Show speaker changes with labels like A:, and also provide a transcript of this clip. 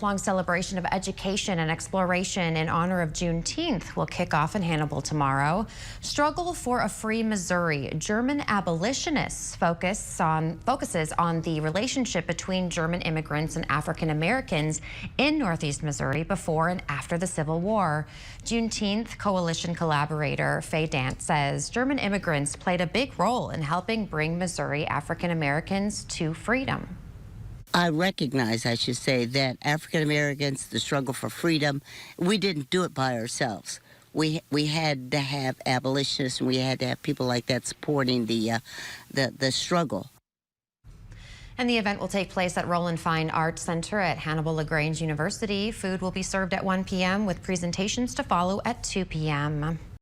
A: month-long celebration of education and exploration in honor of Juneteenth will kick off in Hannibal tomorrow. Struggle for a Free Missouri. German abolitionists focuses on the relationship between German immigrants and African Americans in Northeast Missouri before and after the Civil War. Juneteenth Coalition collaborator Faye Dant says German immigrants played a big role in helping bring Missouri African Americans to freedom.
B: I recognize, I should say, that African Americans, the struggle for freedom, we didn't do it by ourselves. We had to have abolitionists, and we had to have people like that supporting the struggle.
A: And the event will take place at Roland Fine Arts Center at Hannibal-LaGrange University. Food will be served at 1 p.m. with presentations to follow at 2 p.m.